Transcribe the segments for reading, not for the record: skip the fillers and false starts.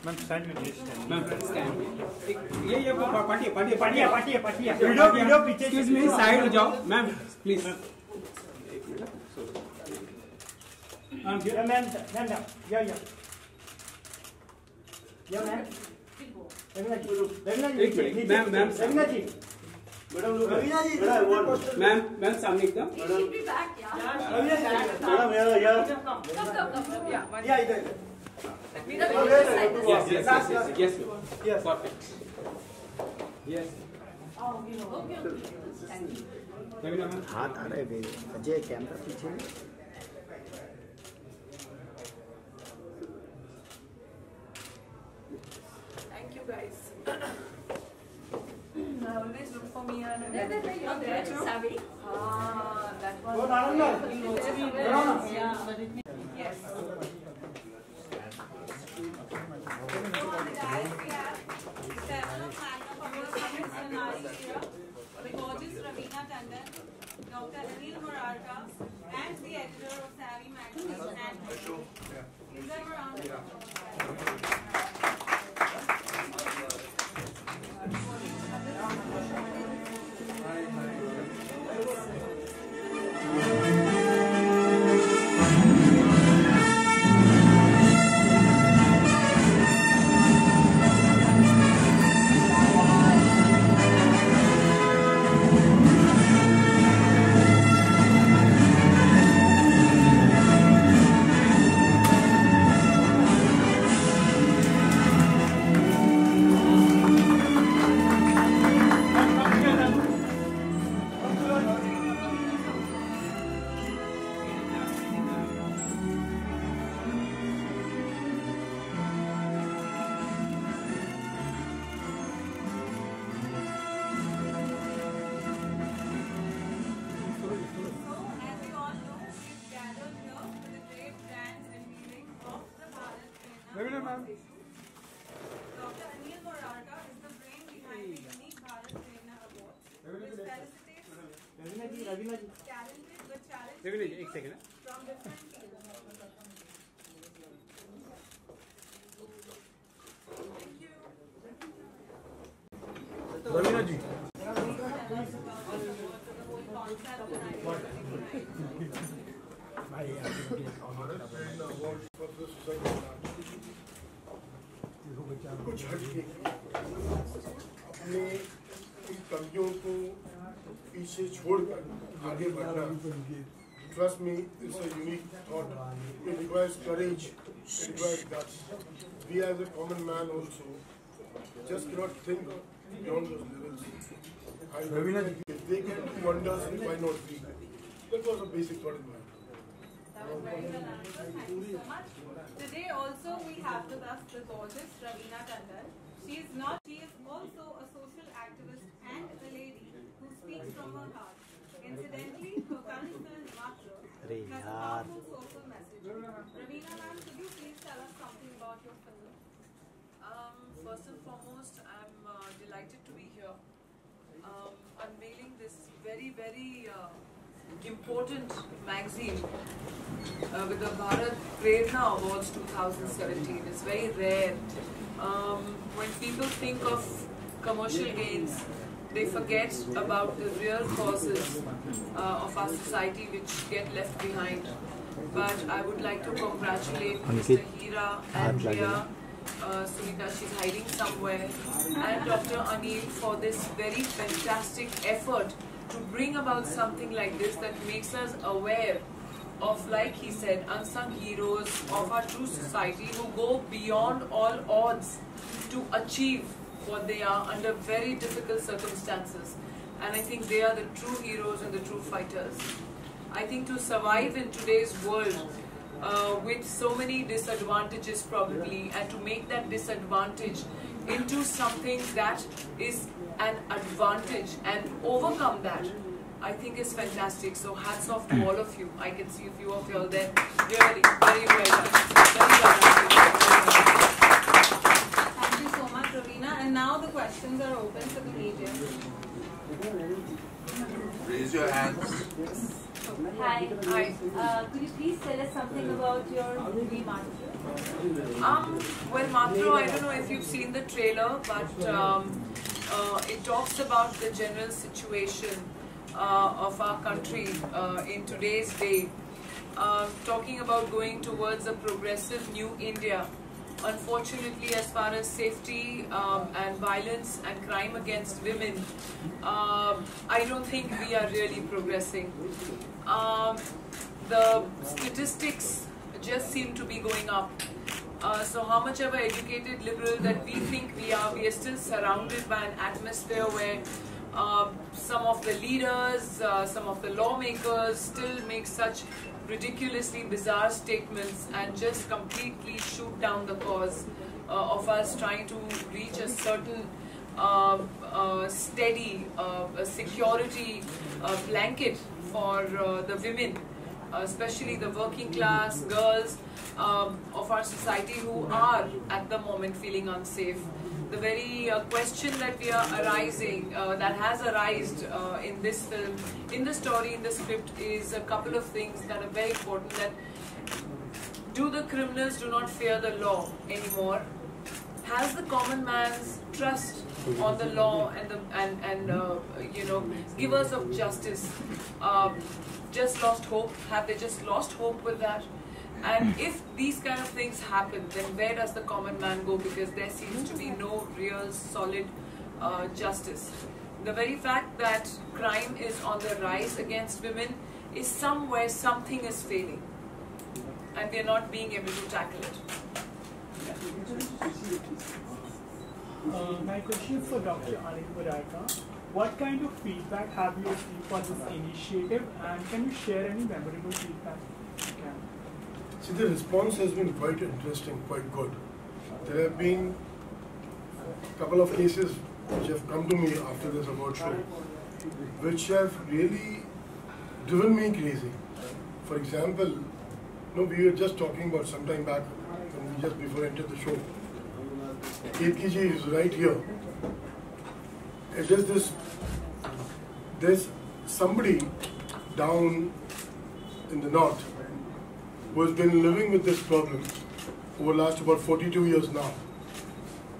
Ma'am, stand with this. Ma'am, stand. ये पाटिया video पीछे Excuse me, side हो जाओ. Ma'am, please. ma'am ma'am सामने एकदम. Yes. Perfect. Yes. हाथ आ रहे हैं अजय कैमरा पीछे Thank you guys. Always look for me and Savvy. That was yes. The gorgeous Ravina Tandon, Dr. Anil Morarka, and the editor of Savvy magazine, and is that around? Dr. Anil Morarka is the brain behind the unique Bharat Prerna Awards, which felicitates talented but challenged people from different fields. Thank you. Ravina ji. कुछ हटके अपने इन कमियों को पीछे छोड़कर आगे बढ़ना. Trust me, it's a unique thought. It requires courage. It requires guts. We as a common man also just cannot think beyond those levels. If they can do wonders, why not we? That was a basic thought in mind. That was very well answered. Thank you so much. Today also we have with us the gorgeous Ravina Tandon. She is also a social activist and a lady who speaks from her heart. Incidentally, her current film Matra has a powerful social message. Ravina ma'am, could you please tell us something about your film? First and foremost, I'm delighted to be here, unveiling this very important magazine with the Bharat Prerna Awards 2017. It's very rare. When people think of commercial gains, they forget about the real causes of our society which get left behind. But I would like to congratulate Mr. Hira, Andrea, Sunita, she's hiding somewhere, and Dr. Anil for this very fantastic effort to bring about something like this that makes us aware of, like he said, unsung heroes of our true society who go beyond all odds to achieve what they are under very difficult circumstances. And I think they are the true heroes and the true fighters. I think to survive in today's world with so many disadvantages probably, and to make that disadvantage into something that is an advantage and overcome that, I think is fantastic. So hats off to all of you. I can see a few of you all there. Really, very well done. Very well done. Thank you so much, Ravina. And now the questions are open for the media. Raise raise your hands. Hi. Hi. Could you please tell us something about your movie Matro? Well, Matro, I don't know if you've seen the trailer, but it talks about the general situation of our country in today's day. Talking about going towards a progressive new India. Unfortunately, as far as safety and violence and crime against women, I don't think we are really progressing. The statistics just seem to be going up. So how much of an educated liberal that we think we are still surrounded by an atmosphere where some of the leaders, some of the lawmakers still make such ridiculously bizarre statements and just completely shoot down the cause of us trying to reach a certain steady security blanket for the women, especially the working class girls of our society who are at the moment feeling unsafe. The very question that we are arising, that has arisen in this film, in the story, in the script, is a couple of things that are very important. That do the criminals do not fear the law anymore? Has the common man's trust on the law and you know, givers of justice just lost hope? Have they just lost hope with that? And if these kind of things happen, then where does the common man go? Because there seems to be no real solid justice. The very fact that crime is on the rise against women is somewhere something is failing, and we are not being able to tackle it. My question is for Dr. Anil Pararka. What kind of feedback have you received for this initiative, and can you share any memorable feedback? See, the response has been quite interesting, quite good. There have been a couple of cases which have come to me after this award show, which have really driven me crazy. For example, we were just talking about some time back, when we just before entered the show. KPG is right here. It is there's somebody down in the north who has been living with this problem over the last about 42 years now.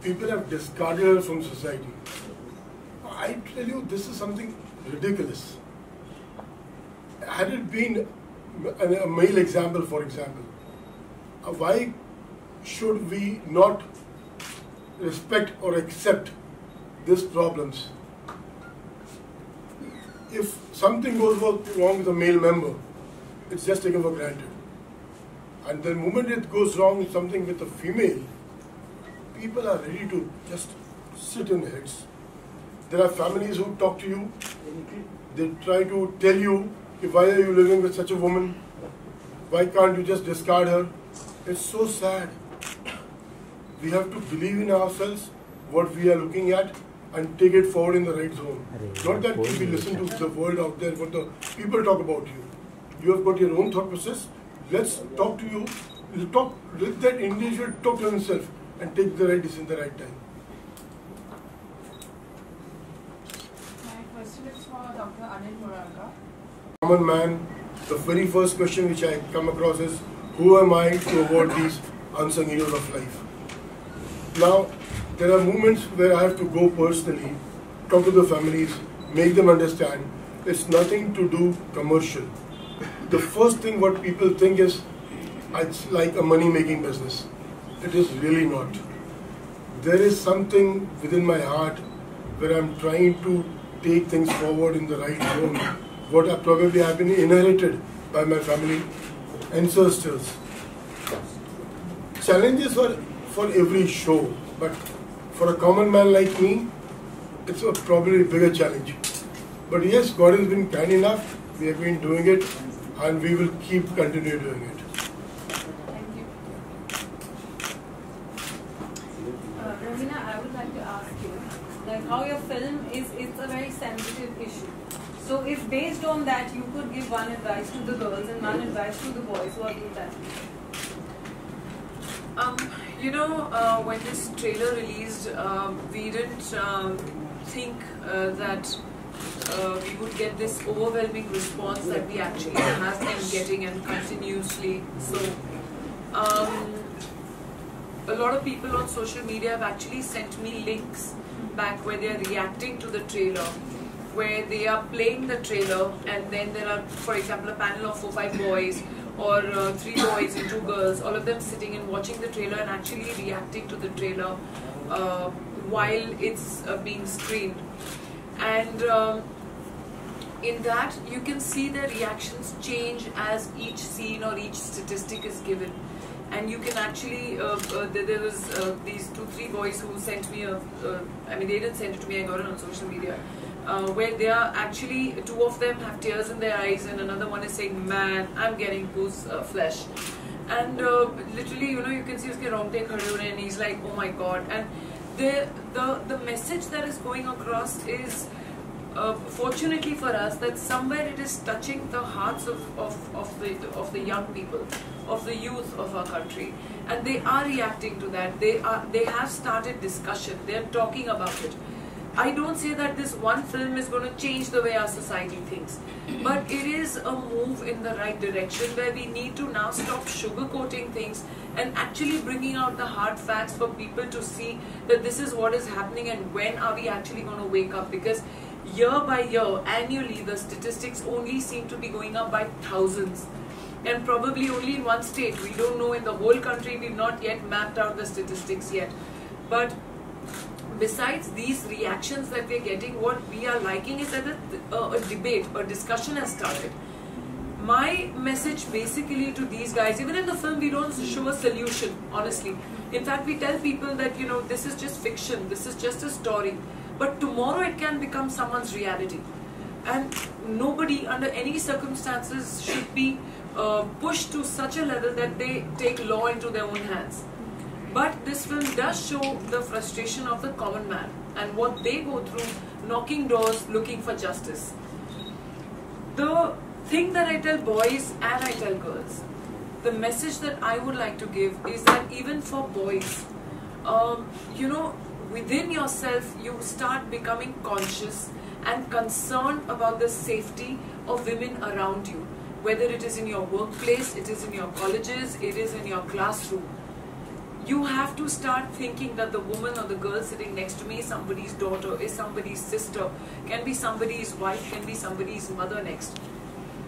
People have discarded her from society. I tell you, this is something ridiculous. Had it been a male example, for example, why should we not respect or accept these problems? If something goes wrong with a male member, it's just taken for granted. And the moment it goes wrong, something with a female, people are ready to just sit in heads. There are families who talk to you. They try to tell you, why are you living with such a woman? Why can't you just discard her? It's so sad. We have to believe in ourselves, what we are looking at, and take it forward in the right zone. Not that we listen to the world out there, what the people talk about you. You have got your own thought process. Let's talk to you. Let that individual talk to himself and take the right decision at the right time. My question is for Dr. Anil Pararka. Common man, the very first question which I come across is, who am I to award these unsung heroes of life? Now, there are moments where I have to go personally, talk to the families, make them understand it's nothing to do commercial. The first thing what people think is it's like a money-making business. It is really not. There is something within my heart where I'm trying to take things forward in the right zone. What I probably have been inherited by my family ancestors. Challenges are for every show, but for a common man like me, it's probably a bigger challenge. But yes, God has been kind enough. We have been doing it, and we will continue doing it. Thank you. Ravina, I would like to ask you, like how your film it's a very sensitive issue. So if based on that you could give one advice to the girls and one advice to the boys, what would that be? When this trailer released, we didn't think that we would get this overwhelming response that we actually have been getting and continuously. So, a lot of people on social media have actually sent me links back where they are reacting to the trailer, where they are playing the trailer, and then there are, for example, a panel of 4-5 boys or 3 boys and 2 girls, all of them sitting and watching the trailer and actually reacting to the trailer while it's being screened. And in that, you can see their reactions change as each scene or each statistic is given. And you can actually, there was these 2-3 boys who sent me I mean, they didn't send it to me, I got it on social media, where they are actually, 2 of them have tears in their eyes and another one is saying, man, I'm getting goose flesh. And literally, you know, you can see uske rongte khade ho rahe and he's like, oh my God. And the message that is going across is, fortunately for us, that somewhere it is touching the hearts of the young people, of the youth of our country, and they are reacting to that. They have started discussion. They are talking about it. I don't say that this one film is going to change the way our society thinks, but it is a move in the right direction where we need to now stop sugarcoating things and actually bringing out the hard facts for people to see that this is what is happening and when are we actually going to wake up. Because year by year, annually, the statistics only seem to be going up by thousands, and probably only in one state. We don't know in the whole country. We've not yet mapped out the statistics yet. But besides these reactions that we're getting, what we are liking is that a debate, a discussion has started. My message basically to these guys, even in the film we don't show a solution, honestly. In fact, we tell people that, you know, this is just fiction, this is just a story. But tomorrow it can become someone's reality. And nobody under any circumstances should be pushed to such a level that they take law into their own hands. But this film does show the frustration of the common man and what they go through knocking doors looking for justice. The thing that I tell boys and I tell girls, the message that I would like to give is that even for boys, you know, within yourself you start becoming conscious and concerned about the safety of women around you. Whether it is in your workplace, it is in your colleges, it is in your classroom. You have to start thinking that the woman or the girl sitting next to me is somebody's daughter, is somebody's sister, can be somebody's wife, can be somebody's mother next.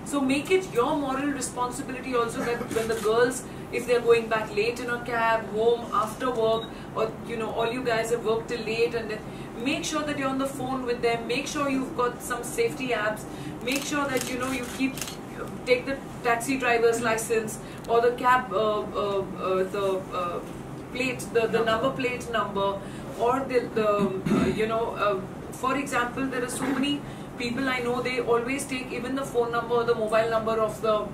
So make it your moral responsibility also that when the girls, if they're going back late in a cab, home, after work, or you know, all you guys have worked till late, and then make sure that you're on the phone with them, make sure you've got some safety apps, make sure that, you know, you take the taxi driver's license or the cab, the number plate number, or you know, for example, there are so many people I know, they always take even the phone number or the mobile number of the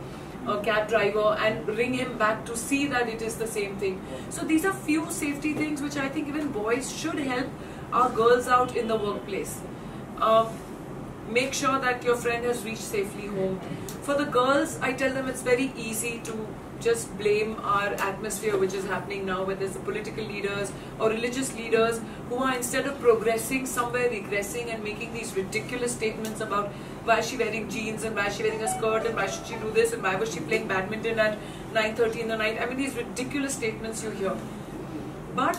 cab driver and ring him back to see that it is the same thing. So these are few safety things which I think even boys should help our girls out in the workplace. Make sure that your friend has reached safely home. For the girls, I tell them it's very easy to just blame our atmosphere which is happening now, where there's the political leaders or religious leaders who are, instead of progressing, somewhere regressing and making these ridiculous statements about why is she wearing jeans and why is she wearing a skirt and why should she do this and why was she playing badminton at 9:30 in the night. I mean, these ridiculous statements you hear. But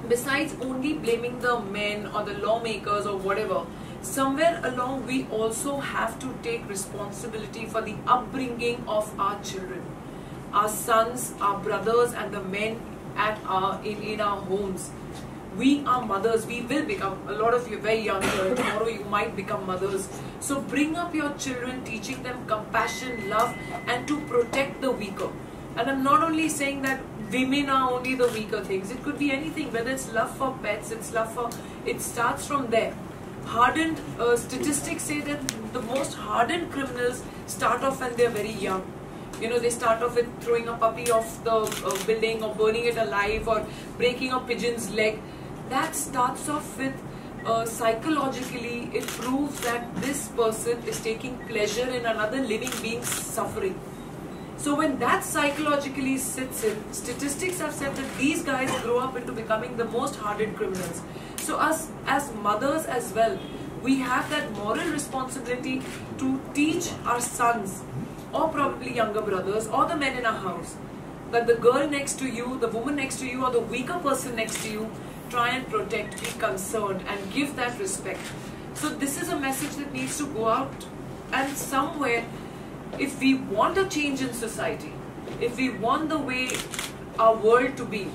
besides only blaming the men or the lawmakers or whatever, somewhere along we also have to take responsibility for the upbringing of our children, our sons, our brothers, and the men at in our homes. We are mothers. We will become, a lot of you are very young here, tomorrow you might become mothers. So bring up your children, teaching them compassion, love, and to protect the weaker. And I'm not only saying that women are only the weaker things. It could be anything, whether it's love for pets, it's love for, it starts from there. Hardened, statistics say that the most hardened criminals start off when they're very young. You know, they start off with throwing a puppy off the building or burning it alive or breaking a pigeon's leg. That starts off with psychologically, it proves that this person is taking pleasure in another living being's suffering. So when that psychologically sits in, statistics have said that these guys grow up into becoming the most hardened criminals. So us as mothers as well, we have that moral responsibility to teach our sons, or probably younger brothers, or the men in our house, that the girl next to you, the woman next to you, or the weaker person next to you, try and protect, be concerned, and give that respect. So this is a message that needs to go out, and somewhere, if we want a change in society, if we want the way our world to be,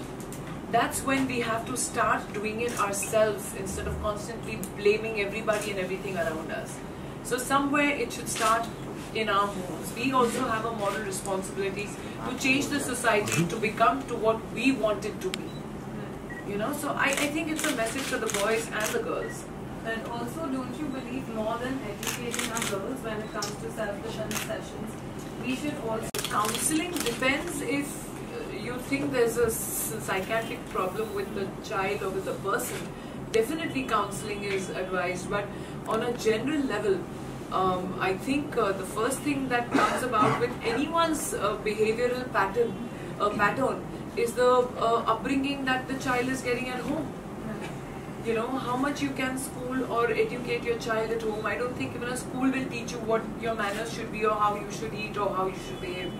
that's when we have to start doing it ourselves instead of constantly blaming everybody and everything around us. So somewhere it should start in our homes. We also have a moral responsibility to change the society to become to what we want it to be. You know, so I think it's a message for the boys and the girls. And also, don't you believe more than educating our girls when it comes to self-defense sessions, we should also... Counseling depends if you think there's a psychiatric problem with the child or with the person. Definitely counseling is advised, but on a general level, I think the first thing that comes about with anyone's behavioral pattern is the upbringing that the child is getting at home. You know, how much you can school or educate your child at home. I don't think even a school will teach you what your manners should be or how you should eat or how you should behave.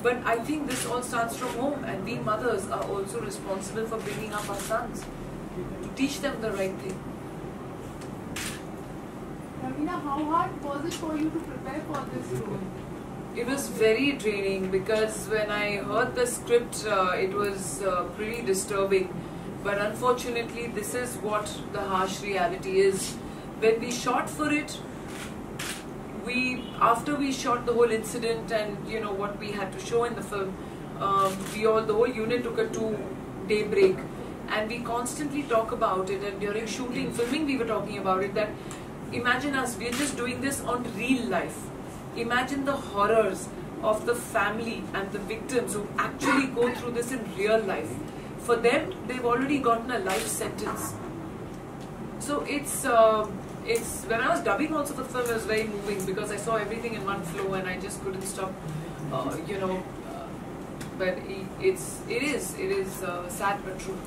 But I think this all starts from home, and we mothers are also responsible for bringing up our sons to teach them the right thing. Ravina, how hard was it for you to prepare for this role? It was very draining because when I heard the script, it was pretty disturbing. But unfortunately, this is what the harsh reality is. When we shot for it, after we shot the whole incident and you know what we had to show in the film, the whole unit took a 2-day break, and we constantly talk about it. And during shooting, filming, we were talking about it. That imagine us, we're just doing this on real life. Imagine the horrors of the family and the victims who actually go through this in real life. For them, they've already gotten a life sentence. So it's when I was dubbing also for the film, it was very moving because I saw everything in one flow and I just couldn't stop, you know. But it is sad but true.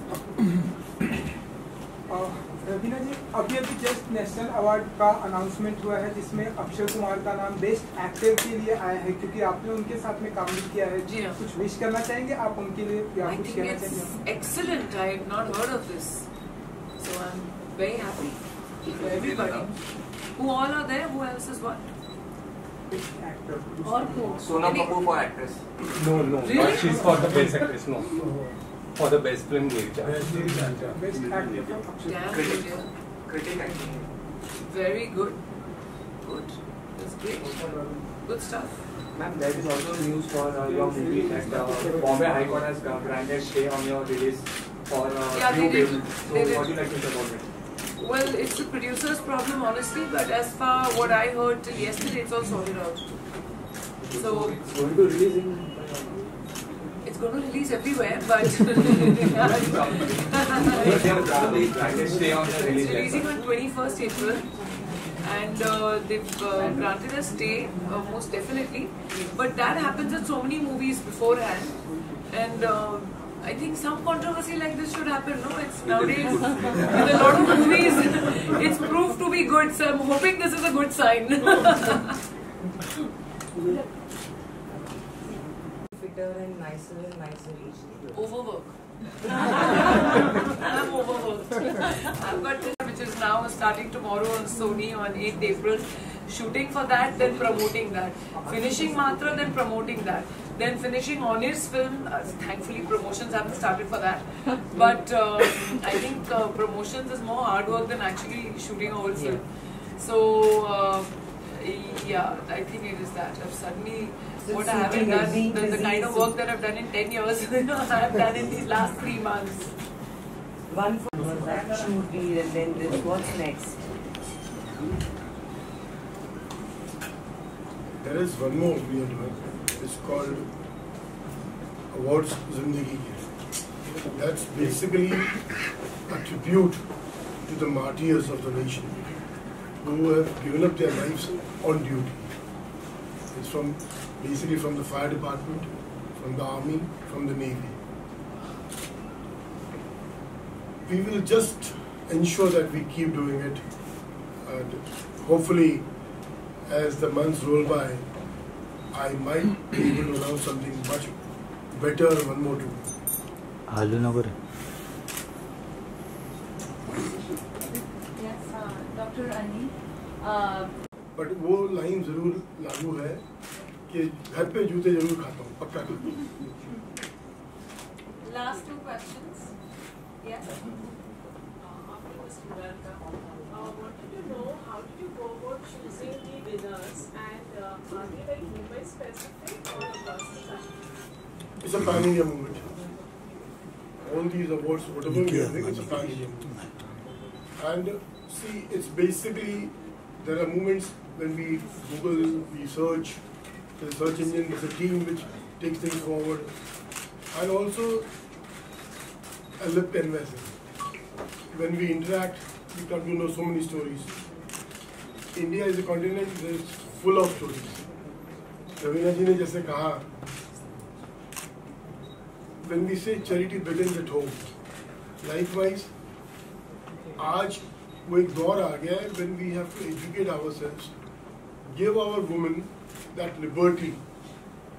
Raveena जी, अभी just national award का announcement हुआ है जिसमें अक्षय कुमार का नाम best actor के लिए आया है, क्योंकि आपने उनके साथ में काम भी किया है। जी हाँ। कुछ विश करना चाहेंगे आप उनके लिए या कुछ कहना चाहेंगे? Excellent. I have not heard of this, so I'm very happy for everybody. Who all are there? Who else is what? Best actor. Or who? Sonam Kapoor for actress. No, Really? but she's for the best actress. No, for the best film lead. Best actor from Akshay. Damn Critic. good, yeah. Critic acting. Very good. Good. That's great. Good stuff. Ma'am, there is also news for your movie that Bombay High Court has granted stay on your release for Yeah, due they did. payment. So They did. what do you like to say about it? Well, it's the producer's problem, honestly, but as far what I heard till yesterday, it's all sorted out. So it's going to release in. it's going to release everywhere, but Granted stay on the it's release. releasing on 21st April, and they've granted a stay most definitely. But that happens in so many movies beforehand, and I think some controversy like this should happen. No, it's nowadays with a lot of movies, it's proved to be good. So I'm hoping this is a good sign. Fitter and nicer each day. Overwork. I'm overworked. I've got this, which is now starting tomorrow on Sony on 8th April. Shooting for that, then promoting that. Finishing Matra, then promoting that. Then finishing Onir's film. Thankfully, promotions haven't started for that. But I think promotions is more hard work than actually shooting a whole film. So, yeah, I think it is that. I've suddenly, what I haven't done, the kind of work that I've done in 10 years, I have done in these last 3 months. One for that shoot deal and then this. What's next? There is one more we are doing. It's called Awards Zindagi Ke. That's basically a tribute to the martyrs of the nation who have given up their lives on duty. It's basically from the fire department, from the army, from the navy. We will just ensure that we keep doing it And hopefully, as the months roll by, I might be able to announce something much better, one more too. Yes, Dr. Annie. But वो line जरूर लागू है कि घर पे जूते जरूर खाता हूँ, पक्का खाता हूँ. Last two questions. Yes. Wanted to know how did you go about choosing the winners and are they like Mumbai specific or across the country? It's a pan-India movement. All these awards, whatever we are doing, it's a pan-India movement. And see, it's basically, there are movements when we Google, we search, there's a search engine, there's a team which takes things forward. And also, a lip canvas. When we interact, we come to know so many stories. India is a continent that is full of stories. Ravina ji ne jaise kaha, when we say charity begins at home, likewise, आज वो एक दौर आ गया है when we have to educate ourselves, give our women that liberty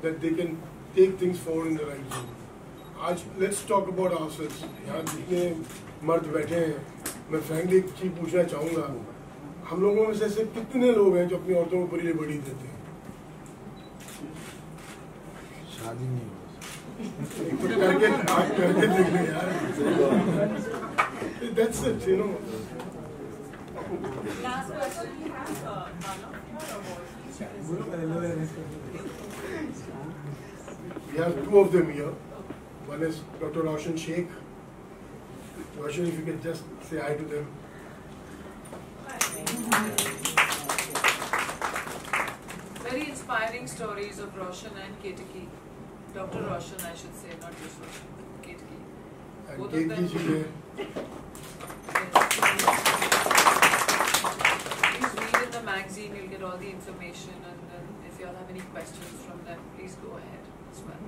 that they can take things forward in the right zone. आज let's talk about ourselves. यहाँ जितने मर्द बैठे हैं, मैं frankly एक चीज पूछना चाहूँगा, हम लोगों में से ऐसे कितने लोग हैं जो अपनी औरतों को पूरी लिबर्टी देते हैं? शादी नहीं हो करके देख ले यार. That's it, you know. Last question. We have two of them here. One is Dr. Roshan Sheikh. Roshan, if you can just say hi to them. Very inspiring stories of Roshan and Ketaki. Dr. Roshan, I should say, not just Roshan, Ketaki. And Both of them. Ketaki ji here. Please read in the magazine, you'll get all the information, and then if you all have any questions from them, please go ahead as well.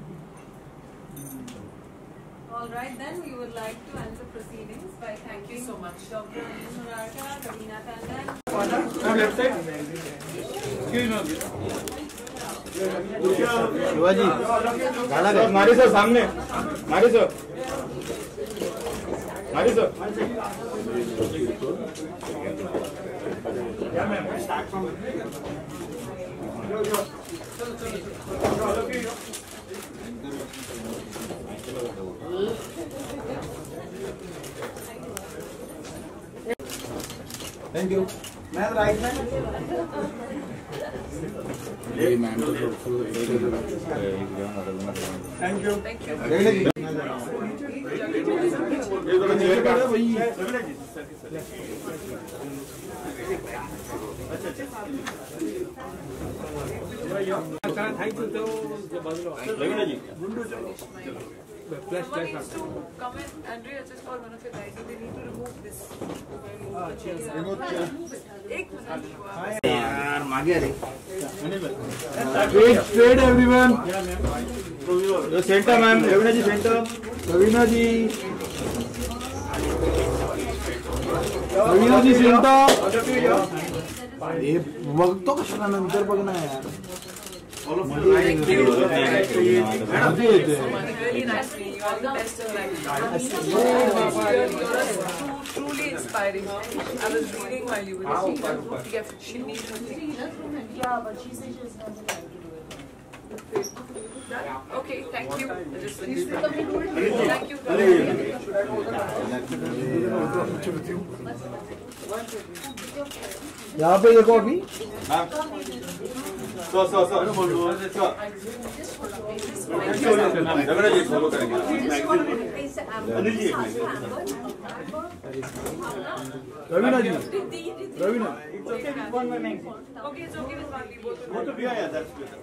All right, then we would like to end the proceedings by thanking so much. Dr. Anil Murarka, Ravina Tandon. Left side. Shivaji गाना गा. मारी sir सामने, मारी sir, मारी sir. Thank you. Ma'am right में. Thank you. Thank you. Someone needs to come in, Andrea, just for one of your guys, they need to remove this. एक minute. यार मागे रे. Straight everyone. The center ma'am, Ravina ji center. Ravina ji. Ravina ji center. हे बघतो कशाला नंतर बघणार यार. Thank you. Really nicely. You are the best of life. You're truly inspiring. I was reading while you were speaking. She needs to think. Yeah, but she said she was not allowed to do it. Okay, thank you. Thank you. यहाँ पे देखो अभी. Sir Ravina जी follow करेंगे. रविना जी. Ravina. Okay, it's okay with one. वो तो भैया यार that's better.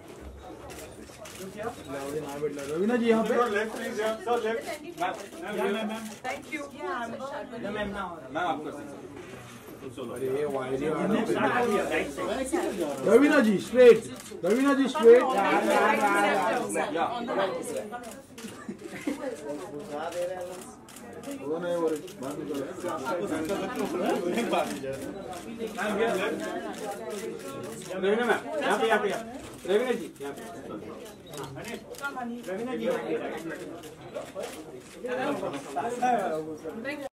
Ravina जी यहाँ पे. Left please, sir. Left. Ma'am. Thank you. Ma'am आपका sir. रविना जी स्ट्रेट. रविना जी स्ट्रेट. वो नहीं वो बात नहीं रवीना मैम यहाँ पे रवीना जी यहाँ पे रवीना जी